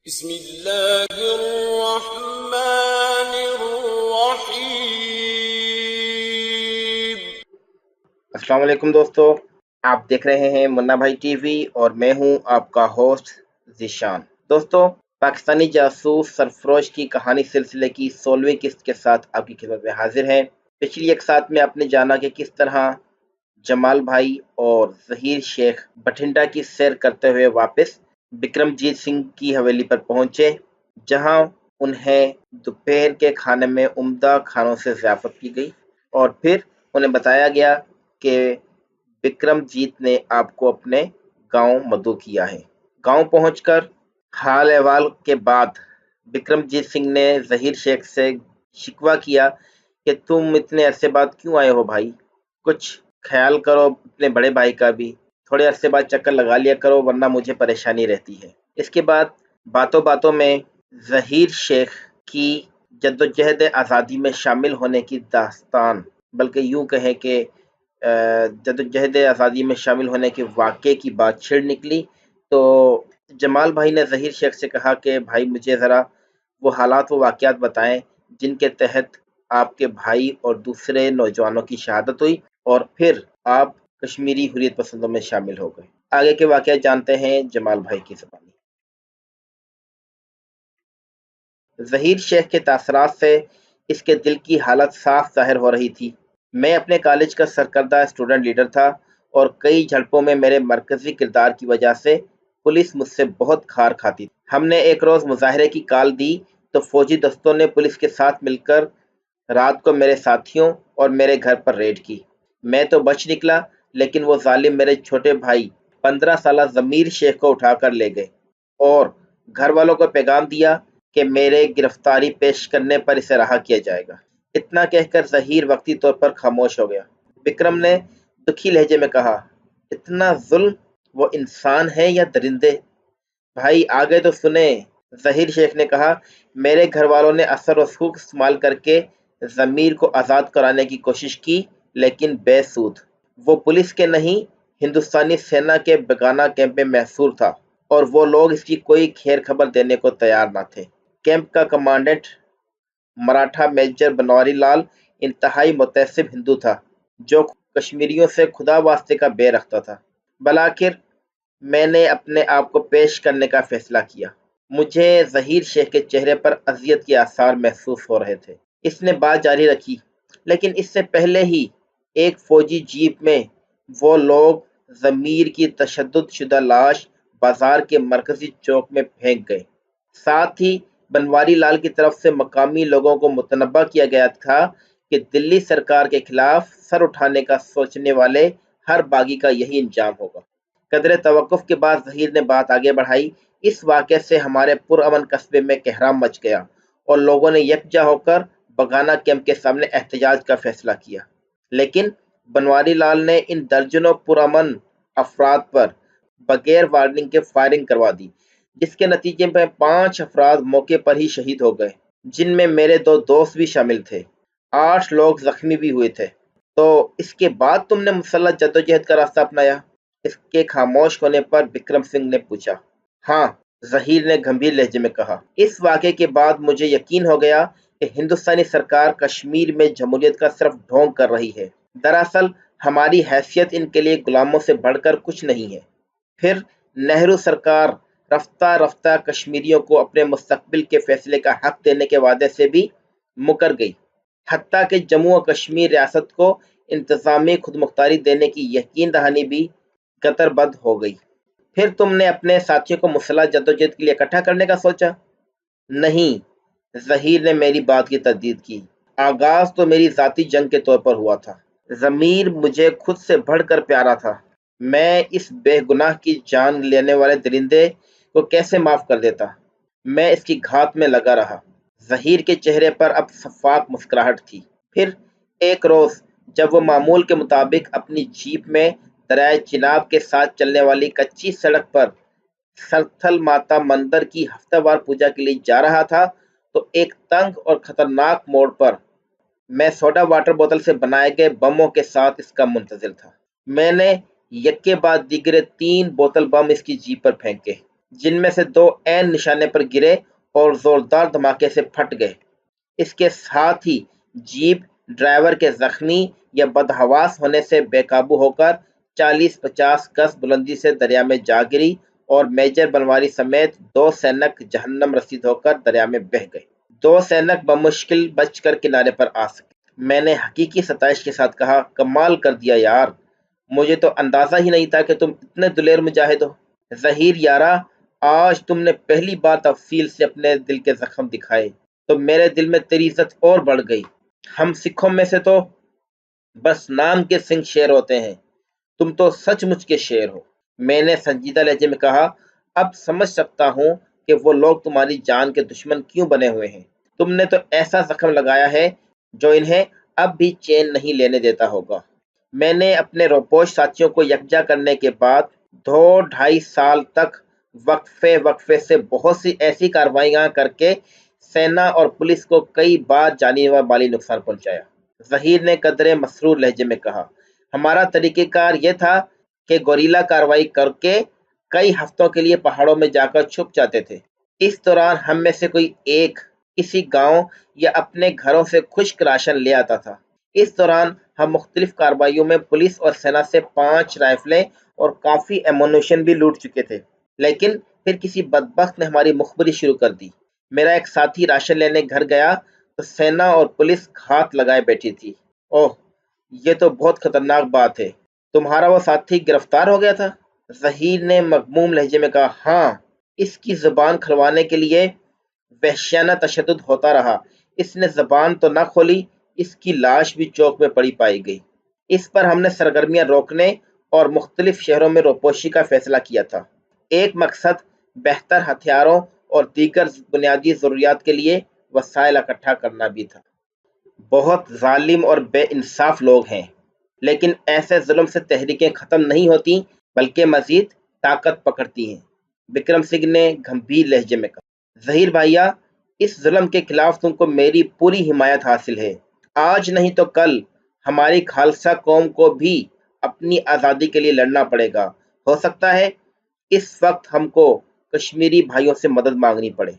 بسم اللہ الرحمن الرحیم۔ السلام علیکم دوستو، آپ دیکھ رہے ہیں منا بھائی ٹی وی اور میں ہوں آپ کا ہوسٹ ذیشان۔ دوستو، پاکستانی جاسوس سرفروش کی کہانی سلسلے کی 16ویں قسط کے ساتھ آپ کی خدمت میں حاضر ہیں۔ پچھلی ایک ساتھ میں آپ نے جانا کہ کس طرح جمال بھائی اور ظہیر شیخ بٹھنڈا کی سیر کرتے ہوئے واپس بکرم جیت سنگھ کی حویلی پر پہنچے، جہاں انہیں دوپہر کے کھانے میں عمدہ کھانوں سے ضیافت کی گئی اور پھر انہیں بتایا گیا کہ بکرم جیت نے آپ کو اپنے گاؤں مدعو کیا ہے۔ گاؤں پہنچ کر حال احوال کے بعد بکرم جیت سنگھ نے ظہیر شیخ سے شکوہ کیا کہ تم اتنے عرصے بعد کیوں آئے ہو بھائی، کچھ خیال کرو اپنے بڑے بھائی کا بھی، تھوڑے عرصے بعد چکر لگا لیا کرو ورنہ مجھے پریشانی رہتی ہے۔ اس کے بعد باتوں باتوں میں ظہیر شیخ کی جدوجہد آزادی میں شامل ہونے کی داستان، بلکہ یوں کہیں کہ جدوجہد آزادی میں شامل ہونے کے واقعے کی بات چھڑ نکلی تو جمال بھائی نے ظہیر شیخ سے کہا کہ بھائی مجھے ذرا وہ حالات و واقعات بتائیں جن کے تحت آپ کے بھائی اور دوسرے نوجوانوں کی شہادت ہوئی اور پھر آپ کشمیری حریت پسندوں میں شامل ہو گئے۔ آگے کے واقعات جانتے ہیں جمال بھائی کی زبانی۔ ظہیر شیخ کے تاثرات سے اس کے دل کی حالت صاف ظاہر ہو رہی تھی۔ میں اپنے کالج کا سرکردہ اسٹوڈنٹ لیڈر تھا اور کئی جھڑپوں میں میرے مرکزی کردار کی وجہ سے پولیس مجھ سے بہت کھار کھاتی تھی۔ ہم نے ایک روز مظاہرے کی کال دی تو فوجی دستوں نے پولیس کے ساتھ مل کر رات کو میرے ساتھیوں اور میرے گھر پر ریڈ کی۔ میں تو بچ نکلا، لیکن وہ ظالم میرے چھوٹے بھائی 15 سالہ ضمیر شیخ کو اٹھا کر لے گئے اور گھر والوں کو پیغام دیا کہ میرے گرفتاری پیش کرنے پر اسے رہا کیا جائے گا۔ اتنا کہہ کر ظہیر وقتی طور پر خاموش ہو گیا۔ بکرم نے دکھی لہجے میں کہا، اتنا ظلم، وہ انسان ہے یا درندے؟ بھائی آگے تو سنیں۔ ظہیر شیخ نے کہا، میرے گھر والوں نے اثر و رسوخ استعمال کر کے ضمیر کو آزاد کرانے کی کوشش کی، لیکن بے سود۔ وہ پولیس کے نہیں، ہندوستانی سینا کے بیگانہ کیمپ میں محصور تھا اور وہ لوگ اس کی کوئی خیر خبر دینے کو تیار نہ تھے۔ کیمپ کا کمانڈنٹ مراٹھا میجر بنواری لال انتہائی متعصب ہندو تھا جو کشمیریوں سے خدا واسطے کا بے رکھتا تھا۔ بالآخر میں نے اپنے آپ کو پیش کرنے کا فیصلہ کیا۔ مجھے ظہیر شیخ کے چہرے پر اذیت کے آثار محسوس ہو رہے تھے۔ اس نے بات جاری رکھی، لیکن اس سے پہلے ہی ایک فوجی جیپ میں وہ لوگ ضمیر کی تشدد شدہ لاش بازار کے مرکزی چوک میں پھینک گئے۔ ساتھ ہی بنواری لال کی طرف سے مقامی لوگوں کو متنبہ کیا گیا تھا کہ دلی سرکار کے خلاف سر اٹھانے کا سوچنے والے ہر باغی کا یہی انجام ہوگا۔ قدرے توقف کے بعد ظہیر نے بات آگے بڑھائی، اس واقعے سے ہمارے پرامن قصبے میں کہرام مچ گیا اور لوگوں نے یکجا ہو کر بگانا کیمپ کے سامنے احتجاج کا فیصلہ کیا، لیکن بنواری لال نے ان درجنوں پرامن افراد پر بغیر وارننگ کے فائرنگ کروا دی، جس کے نتیجے میں 5 افراد موقع پر ہی شہید ہو گئے، جن میں میرے 2 دوست بھی شامل تھے۔ 8 لوگ زخمی بھی ہوئے تھے۔ تو اس کے بعد تم نے مسلح جدوجہد کا راستہ اپنایا؟ اس کے خاموش ہونے پر بکرم سنگھ نے پوچھا۔ ہاں، ظہیر نے گمبھیر لہجے میں کہا، اس واقعے کے بعد مجھے یقین ہو گیا کہ ہندوستانی سرکار کشمیر میں جمہوریت کا صرف ڈھونگ کر رہی ہے۔ دراصل ہماری حیثیت ان کے لیے غلاموں سے بڑھ کر کچھ نہیں ہے۔ پھر نہرو سرکار رفتہ رفتہ کشمیریوں کو اپنے مستقبل کے فیصلے کا حق دینے کے وعدے سے بھی مکر گئی، حتیٰ کہ جموں و کشمیر ریاست کو انتظامی خود مختاری دینے کی یقین دہانی بھی قطر بد ہو گئی۔ پھر تم نے اپنے ساتھیوں کو مسلح جدوجہد کے لیے اکٹھا کرنے کا سوچا؟ نہیں، ظہیر نے میری بات کی تردید کی۔ آغاز تو میری ذاتی جنگ کے طور پر ہوا تھا۔ ضمیر مجھے خود سے بڑھ کر پیارا تھا۔ میں اس بے گناہ کی جان لینے والے درندے کو کیسے معاف کر دیتا؟ میں اس کی گھات میں لگا رہا۔ ظہیر کے چہرے پر اب شفاف مسکراہٹ تھی۔ پھر ایک روز جب وہ معمول کے مطابق اپنی جیپ میں دریائے چناب کے ساتھ چلنے والی کچی سڑک پر سرتھل ماتا مندر کی ہفتہ وار پوجا کے لیے جا رہا تھا تو ایک تنگ اور خطرناک موڑ پر میں سوڈا واٹر بوتل سے بنائے گئے بموں کے ساتھ اس کا منتظر تھا۔ میں نے یک کے بعد دیگرے 3 بوتل بم اس کی جیپ پر پھینکے۔ جن میں سے 2 عین نشانے پر گرے اور زوردار دھماکے سے پھٹ گئے۔ اس کے ساتھ ہی جیپ ڈرائیور کے زخمی یا بدحواس ہونے سے بے قابو ہو کر 40-50 گز بلندی سے دریا میں جا گری اور میجر بنواری سمیت 2 سینک جہنم رسید ہو کر دریا میں بہہ گئے۔ 2 سینک بمشکل بچ کر کنارے پر آ سکے۔ میں نے حقیقی ستائش کے ساتھ کہا، کمال کر دیا یار، مجھے تو اندازہ ہی نہیں تھا کہ تم اتنے دلیر مجاہد ہو۔ ظہیر یارا، آج تم نے پہلی بار تفصیل سے اپنے دل کے زخم دکھائے تو میرے دل میں تیری عزت اور بڑھ گئی۔ ہم سکھوں میں سے تو بس نام کے سنگ شیر ہوتے ہیں، تم تو سچ مچ کے شیر ہو۔ میں نے سنجیدہ لہجے میں کہا، اب سمجھ سکتا ہوں کہ وہ لوگ تمہاری جان کے دشمن کیوں بنے ہوئے ہیں۔ تم نے تو ایسا زخم لگایا ہے جو انہیں اب بھی چین نہیں لینے دیتا ہوگا۔ میں نے اپنے روپوش ساتھیوں کو یکجا کرنے کے بعد 2-2.5 سال تک وقفے سے بہت سی ایسی کارروائیاں کر کے سینا اور پولیس کو کئی بار جانی و مالی نقصان پہنچایا۔ ظہیر نے قدرے مسرور لہجے میں کہا، ہمارا طریقہ کار یہ تھا کہ گوریلا کارروائی کر کے کئی ہفتوں کے لیے پہاڑوں میں جا کر چھپ جاتے تھے۔ اس دوران ہم میں سے کوئی ایک کسی گاؤں یا اپنے گھروں سے خشک راشن لے آتا تھا۔ اس دوران ہم مختلف کارروائیوں میں پولیس اور سینا سے 5 رائفلیں اور کافی ایمونیشن بھی لوٹ چکے تھے، لیکن پھر کسی بدبخت نے ہماری مخبری شروع کر دی۔ میرا ایک ساتھی راشن لینے گھر گیا تو سینا اور پولیس گھات لگائے بیٹھی تھی۔ اوہ، یہ تو بہت خطرناک بات ہے، تمہارا وہ ساتھی گرفتار ہو گیا تھا؟ ظہیر نے مغموم لہجے میں کہا، ہاں، اس کی زبان کھلوانے کے لیے وحشیانہ تشدد ہوتا رہا۔ اس نے زبان تو نہ کھولی، اس کی لاش بھی چوک میں پڑی پائی گئی۔ اس پر ہم نے سرگرمیاں روکنے اور مختلف شہروں میں روپوشی کا فیصلہ کیا تھا۔ ایک مقصد بہتر ہتھیاروں اور دیگر بنیادی ضروریات کے لیے وسائل اکٹھا کرنا بھی تھا۔ بہت ظالم اور بے انصاف لوگ ہیں، لیکن ایسے ظلم سے تحریکیں ختم نہیں ہوتی بلکہ مزید طاقت پکڑتی ہیں، بکرم سنگھ نے گمبھیر لہجے میں کہا۔ ظہیر بھائیا، اس ظلم کے خلاف تم کو میری پوری حمایت حاصل ہے۔ آج نہیں تو کل ہماری خالصہ قوم کو بھی اپنی آزادی کے لیے لڑنا پڑے گا۔ ہو سکتا ہے اس وقت ہم کو کشمیری بھائیوں سے مدد مانگنی پڑے۔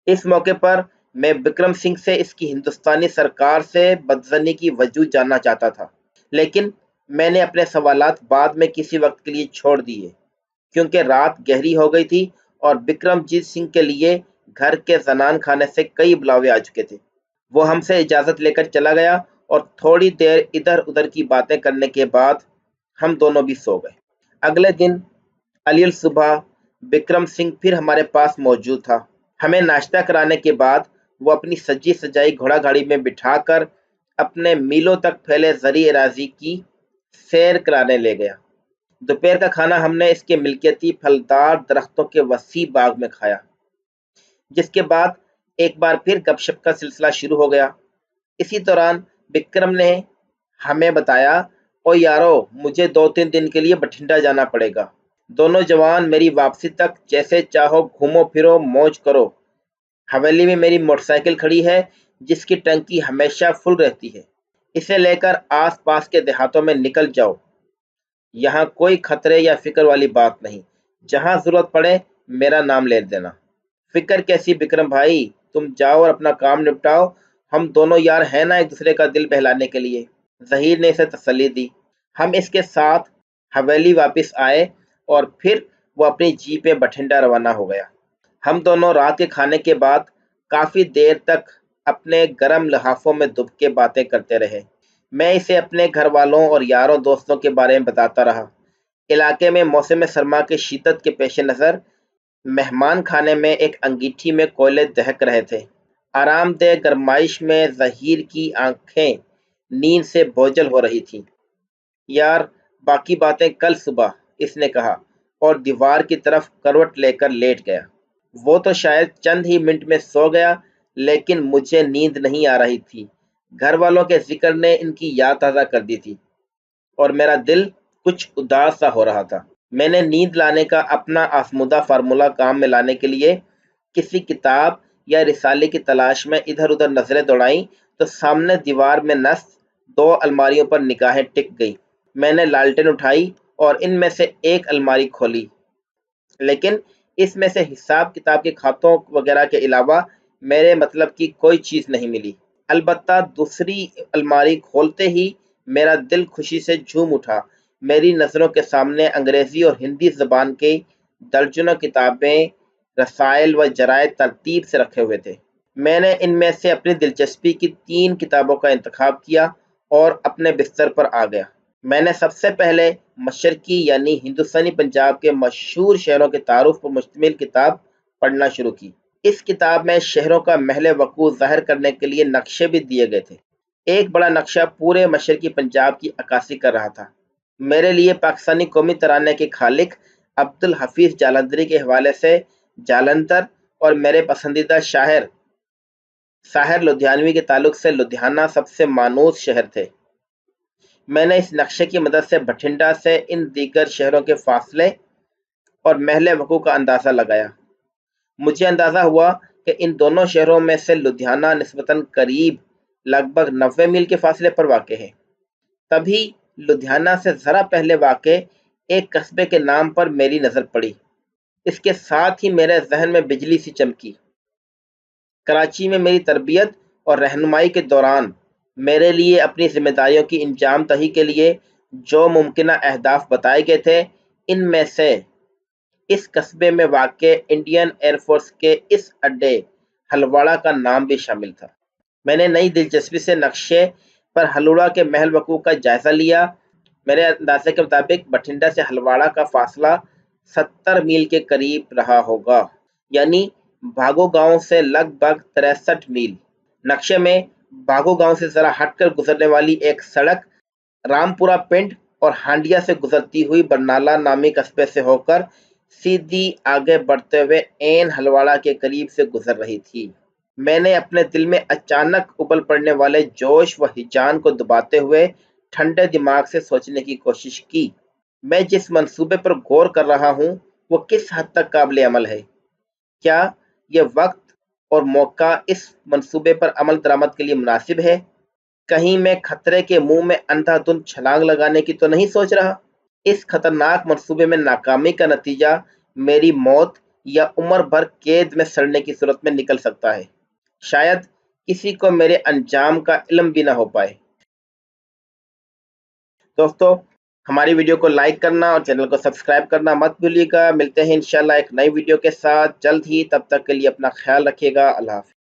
اس موقع پر میں بکرم سنگھ سے اس کی ہندوستانی سرکار سے بدظنی کی وجہ جاننا چاہتا تھا، لیکن میں نے اپنے سوالات بعد میں کسی وقت کے لیے چھوڑ دیے، کیونکہ رات گہری ہو گئی تھی اور بکرم جیت سنگھ کے لیے گھر کے زنان خانے سے کئی بلاوے آ چکے تھے۔ وہ ہم سے اجازت لے کر چلا گیا اور تھوڑی دیر ادھر ادھر کی باتیں کرنے کے بعد ہم دونوں بھی سو گئے۔ اگلے دن علیل صبح بکرم سنگھ پھر ہمارے پاس موجود تھا۔ ہمیں ناشتہ کرانے کے بعد وہ اپنی سجی سجائی گھوڑا گاڑی میں بٹھا کر اپنے میلوں تک پھیلے زرعی اراضی کی سیر کرانے لے گیا۔ دوپہر کا کھانا ہم نے اس کے ملکیتی پھلدار درختوں کے وسیع باغ میں کھایا، جس کے بعد ایک بار پھر گپ شپ کا سلسلہ شروع ہو گیا۔ اسی دوران بکرم نے ہمیں بتایا، او یارو، مجھے 2-3 دن کے لیے بٹھنڈا جانا پڑے گا۔ دونوں جوان میری واپسی تک جیسے چاہو گھومو پھرو موج کرو۔ حویلی میں میری موٹر سائیکل کھڑی ہے جس کی ٹنکی ہمیشہ فل رہتی ہے، اسے لے کر آس پاس کے دیہاتوں میں نکل جاؤ۔ یہاں کوئی خطرے یا فکر والی بات نہیں، جہاں ضرورت پڑے میرا نام لے دینا۔ فکر کیسی بکرم بھائی، تم جاؤ اور اپنا کام نپٹاؤ، ہم دونوں یار ہیں نا ایک دوسرے کا دل بہلانے کے لیے۔ ظہیر نے اسے تسلی دی۔ ہم اس کے ساتھ حویلی واپس آئے اور پھر وہ اپنی جیپ میں بٹھنڈا روانہ ہو گیا۔ ہم دونوں رات کے کھانے کے بعد کافی دیر تک اپنے گرم لحافوں میں دب کے باتیں کرتے رہے۔ میں اسے اپنے گھر والوں اور یاروں دوستوں کے بارے میں بتاتا رہا۔ علاقے میں موسم سرما کے شدت کے پیش نظر مہمان خانے میں ایک انگیٹھی میں کوئلے دہک رہے تھے۔ آرام دہ گرمائش میں ظہیر کی آنکھیں نیند سے بوجھل ہو رہی تھیں۔ یار، باقی باتیں کل صبح، اس نے کہا اور دیوار کی طرف کروٹ لے کر لیٹ گیا۔ وہ تو شاید چند ہی منٹ میں سو گیا، لیکن مجھے نیند نہیں آ رہی تھی۔ گھر والوں کے ذکر نے ان کی یاد تازہ کر دی تھی اور میرا دل کچھ اداس سا ہو رہا تھا۔ میں نے نیند لانے کا اپنا آزمودہ فارمولہ کام میں لانے کے لیے کسی کتاب یا رسالے کی تلاش میں ادھر ادھر نظریں دوڑائیں تو سامنے دیوار میں نصب 2 الماریوں پر نگاہیں ٹک گئی۔ میں نے لالٹین اٹھائی اور ان میں سے ایک الماری کھولی، لیکن اس میں سے حساب کتاب کے کھاتوں وغیرہ کے علاوہ میرے مطلب کی کوئی چیز نہیں ملی۔ البتہ دوسری الماری کھولتے ہی میرا دل خوشی سے جھوم اٹھا۔ میری نظروں کے سامنے انگریزی اور ہندی زبان کی درجنوں کتابیں، رسائل و جرائد ترتیب سے رکھے ہوئے تھے۔ میں نے ان میں سے اپنی دلچسپی کی 3 کتابوں کا انتخاب کیا اور اپنے بستر پر آ گیا۔ میں نے سب سے پہلے مشرقی یعنی ہندوستانی پنجاب کے مشہور شہروں کے تعارف پر مشتمل کتاب پڑھنا شروع کی۔ اس کتاب میں شہروں کا محل وقوع ظاہر کرنے کے لیے نقشے بھی دیے گئے تھے۔ ایک بڑا نقشہ پورے مشرقی پنجاب کی عکاسی کر رہا تھا۔ میرے لیے پاکستانی قومی ترانے کے خالق عبدالحفیظ جالندھری کے حوالے سے جالندھر اور میرے پسندیدہ شاعر ساحر لدھیانوی کے تعلق سے لدھیانہ سب سے مانوس شہر تھے۔ میں نے اس نقشے کی مدد سے بٹھنڈا سے ان دیگر شہروں کے فاصلے اور محل وقوع کا اندازہ لگایا۔ مجھے اندازہ ہوا کہ ان دونوں شہروں میں سے لدھیانہ نسبتاً قریب لگ بھگ 90 میل کے فاصلے پر واقع ہے۔ تبھی لدھیانہ سے ذرا پہلے واقع ایک قصبے کے نام پر میری نظر پڑی۔ اس کے ساتھ ہی میرے ذہن میں بجلی سی چمکی۔ کراچی میں میری تربیت اور رہنمائی کے دوران میرے لیے اپنی ذمہ داریوں کی انجام دہی کے لیے جو ممکنہ اہداف بتائے گئے تھے، ان میں سے اس قصبے میں واقع انڈین ایئر فورس کے اس اڈے ہلواڑہ کا نام بھی شامل تھا۔ میں نے نئی دلچسپی سے نقشے پر ہلوڑا کے محل وقوع کا جائزہ لیا۔ میرے اندازے کے مطابق بٹھنڈا سے ہلواڑہ کا فاصلہ 70 میل کے قریب رہا ہوگا، یعنی بھاگو گاؤں سے لگ بھگ 63 میل۔ نقشے میں بھاگو گاؤں سے ذرا ہٹ کر گزرنے والی ایک سڑک رامپورہ پنڈ اور ہانڈیا سے گزرتی ہوئی برنالہ نامی قصبے سے ہو کر سیدھی آگے بڑھتے ہوئے عین ہلواڑہ کے قریب سے گزر رہی تھی۔ میں نے اپنے دل میں اچانک ابل پڑنے والے جوش و ہیجان کو دباتے ہوئے ٹھنڈے دماغ سے سوچنے کی کوشش کی۔ میں جس منصوبے پر غور کر رہا ہوں وہ کس حد تک قابل عمل ہے؟ کیا یہ وقت اور موقع اس منصوبے پر عمل درآمد کے لیے مناسب ہے؟ کہیں میں خطرے کے منہ میں اندھا دھند چھلانگ لگانے کی تو نہیں سوچ رہا؟ اس خطرناک منصوبے میں ناکامی کا نتیجہ میری موت یا عمر بھر قید میں سڑنے کی صورت میں نکل سکتا ہے۔ شاید کسی کو میرے انجام کا علم بھی نہ ہو پائے۔ دوستو، ہماری ویڈیو کو لائک کرنا اور چینل کو سبسکرائب کرنا مت بھولیے گا۔ ملتے ہیں انشاءاللہ ایک نئی ویڈیو کے ساتھ جلد ہی، تب تک کے لیے اپنا خیال رکھیے گا۔ اللہ حافظ۔